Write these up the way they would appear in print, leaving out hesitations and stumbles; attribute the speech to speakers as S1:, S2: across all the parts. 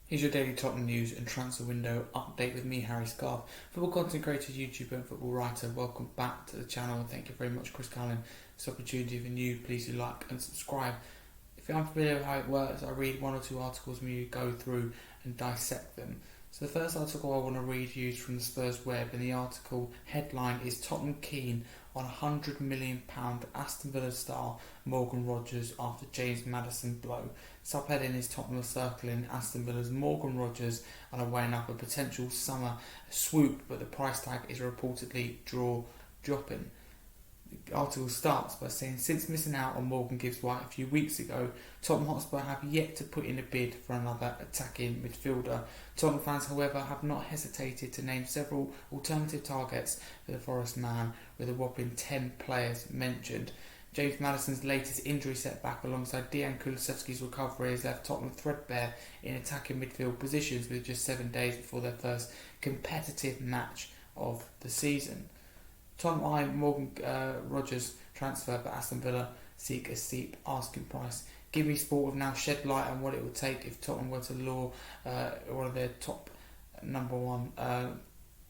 S1: Here's your daily Tottenham news and transfer window update with me, Harry Scarfe, football content creator, YouTuber and football writer. Welcome back to the channel and thank you very much, Chris Callan. This opportunity for you, please do like and subscribe. If you're unfamiliar with how it works, I read one or two articles and you go through and dissect them. So the first article I want to read you is from the Spurs web, and the article headline is Tottenham keen on £100 million Aston Villa star Morgan Rogers after James Maddison blow. Subheading is Tottenham are circling Aston Villa's Morgan Rogers and are weighing up a potential summer swoop, but the price tag is reportedly dropping. The article starts by saying, since missing out on Morgan Gibbs-White a few weeks ago, Tottenham Hotspur have yet to put in a bid for another attacking midfielder. Tottenham fans, however, have not hesitated to name several alternative targets for the Forest man, with a whopping 10 players mentioned. James Maddison's latest injury setback alongside Dejan Kulusevski's recovery has left Tottenham threadbare in attacking midfield positions with just 7 days before their first competitive match of the season. Tottenham eye Morgan Rogers transfer, but Aston Villa seek a steep asking price. Give Me Sport have now shed light on what it would take if Tottenham were to lure one of their top number one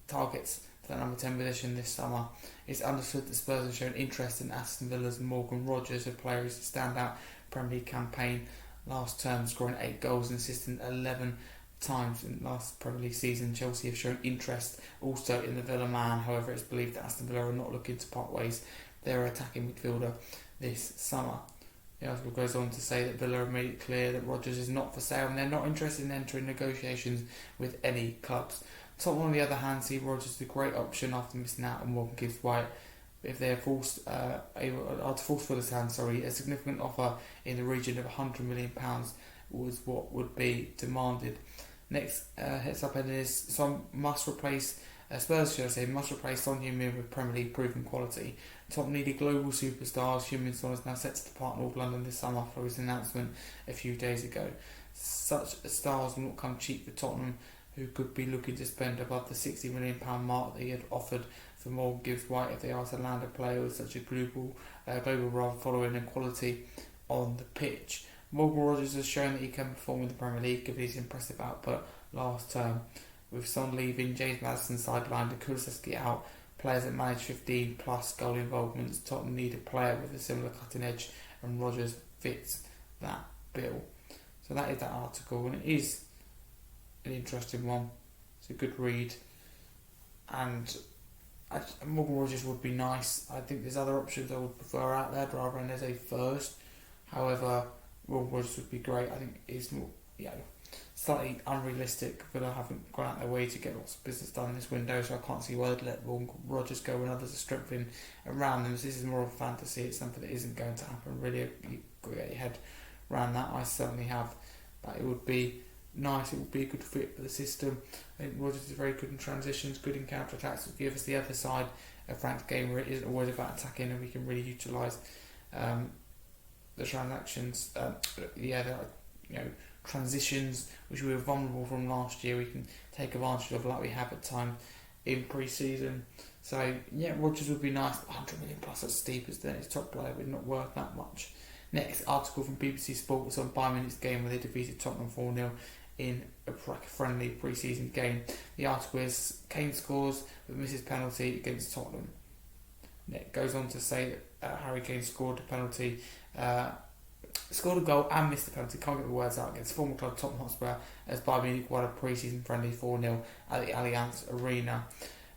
S1: targets for that number 10 position this summer. It's understood that Spurs have shown interest in Aston Villa's Morgan Rogers, a player who's a standout Premier League campaign last term, scoring 8 goals and assisting 11 times in last Premier League season. Chelsea have shown interest also in the Villa man. However, it's believed that Aston Villa are not looking to part ways their attacking midfielder this summer. The article goes on to say that Villa have made it clear that Rodgers is not for sale and they're not interested in entering negotiations with any clubs. Tottenham, on the other hand, see Rodgers as a great option after missing out on Morgan Gibbs-White. If they are forced for this hand, a significant offer in the region of £100 million was what would be demanded. Next heads up is Spurs must replace Son Heung-min with Premier League proven quality. Tottenham needed global superstars. Heung-min Son is now set to depart North London this summer for his announcement a few days ago. Such stars will not come cheap for Tottenham, who could be looking to spend above the £60 million mark they had offered for Morgan Gibbs-White if they are to land a player with such a global following and quality on the pitch. Morgan Rogers has shown that he can perform in the Premier League given his impressive output last term. With Son leaving, James Maddison sidelined and Kulusevski out, players that manage 15 plus goal involvements, Tottenham need a player with a similar cutting edge, and Rogers fits that bill. So that is that article, and it is an interesting one. It's a good read, and Morgan Rogers would be nice. I think there's other options I would prefer out there rather than as a first. However, Morgan Rogers would be great. I think it's more, slightly unrealistic, but I haven't gone out their way to get lots of business done in this window, so I can't see why they'd let Morgan Rogers go when others are strengthening around them. So this is more of a fantasy. It's something that isn't going to happen. Really, you've got to get your head around that. I certainly have. But it would be nice. It would be a good fit for the system. I think Rogers is very good in transitions, good in counter attacks. Will give us the other side of Frank's game where it isn't always about attacking, and we can really utilise the transactions. Transitions which we were vulnerable from last year. We can take advantage of like we have at times in pre-season. So Rogers would be nice. 100 million plus, that's steep as then his top player, but not worth that much. Next article from BBC Sport was on Bayern Munich's game where they defeated Tottenham 4-0 in a friendly pre-season game. The article is Kane scores but misses penalty against Tottenham. It goes on to say that Harry Kane scored a penalty, scored a goal and missed the penalty. Can't get the words out, against former club Tottenham Hotspur as Bayern Munich won a pre-season friendly 4-0 at the Allianz Arena.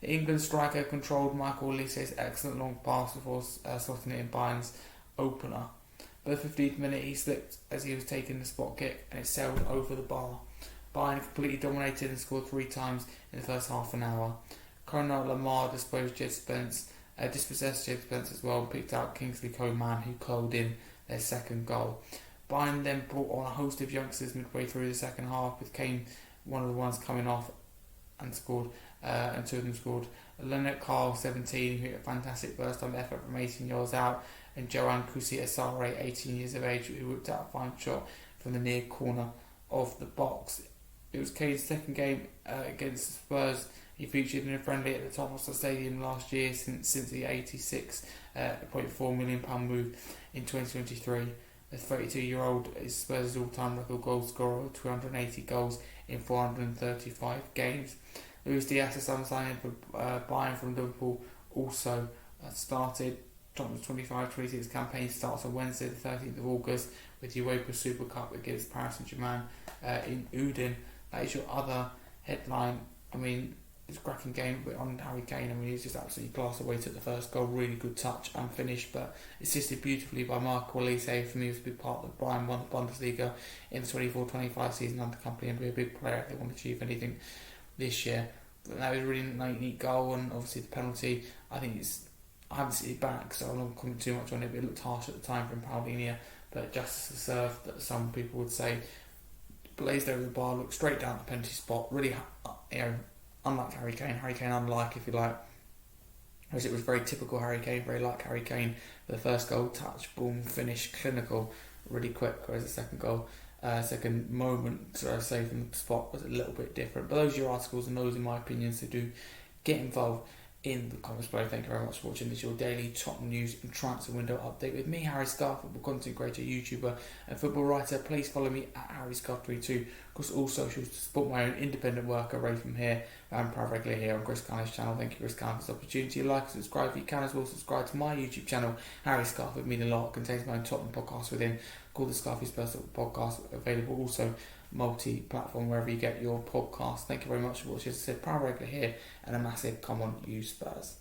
S1: The England striker controlled Michael Olise's excellent long pass before slotting it in Bayern's opener. By the 15th minute, he slipped as he was taking the spot kick and it sailed over the bar. Bayern completely dominated and scored 3 times in the first half an hour. Conor Lamar dispossessed Jed Spence as well and picked out Kingsley Coman, who curled in their second goal. Bayern then brought on a host of youngsters midway through the second half, with Kane one of the ones coming off and scored, and 2 of them scored. Leonard Carl, 17, who hit a fantastic first time effort from 18 yards out, and Johan Kusi Asare, 18 years of age, who whipped out a fine shot from the near corner of the box. It was Kane's second game against the Spurs. He featured in a friendly at the Tottenham Hotspur Stadium last year since the £86.4 million move in 2023. The 32-year-old is Spurs' all-time record goal scorer with 280 goals in 435 games. Luis Diaz, the summer signing for Bayern from Liverpool, also started. Tottenham's 25-26 campaign starts on Wednesday the 13th of August with UEFA Super Cup against Paris Saint-Germain in Udine. That is your other headline. I mean, it's a cracking game on Harry Kane. I mean, he's just absolutely class away. Took the first goal, really good touch and finish, but assisted beautifully by Marco Olise. For me, he was a big part of the Bayern won the Bundesliga in the 24-25 season under company and be a big player if they want to achieve anything this year. But that was a really neat goal, and obviously the penalty, I haven't seen it back, so I'm not comment too much on it, but it looked harsh at the time from Paulinho, but justice is served, that some people would say. Blazed over the bar, looked straight down the penalty spot, really, unlike Harry Kane, unlike, if you like, as it was very typical Harry Kane, very like Harry Kane. The first goal, touch, boom, finish, clinical, really quick, whereas the second goal, second moment, so I say, from the spot was a little bit different. But those are your articles, and those are my opinions, so do get involved in the comments below. Thank you very much for watching. This is your daily Tottenham news and transfer window update with me, Harry Scarfe, football content creator, YouTuber and football writer. Please follow me at HarryScarfe32 across all socials to support my own independent work away from here. I'm proud regularly here on Chris Callen's channel. Thank you, Chris Callen, for this opportunity. Like and subscribe if you can as well. Subscribe to my YouTube channel, Harry Scarfe. It would mean a lot. It contains my own Tottenham podcast within, called the Scarfe Spurs podcast, available also multi-platform wherever you get your podcast. Thank you very much for watching. As I said, proud regular here, and a massive come on you Spurs.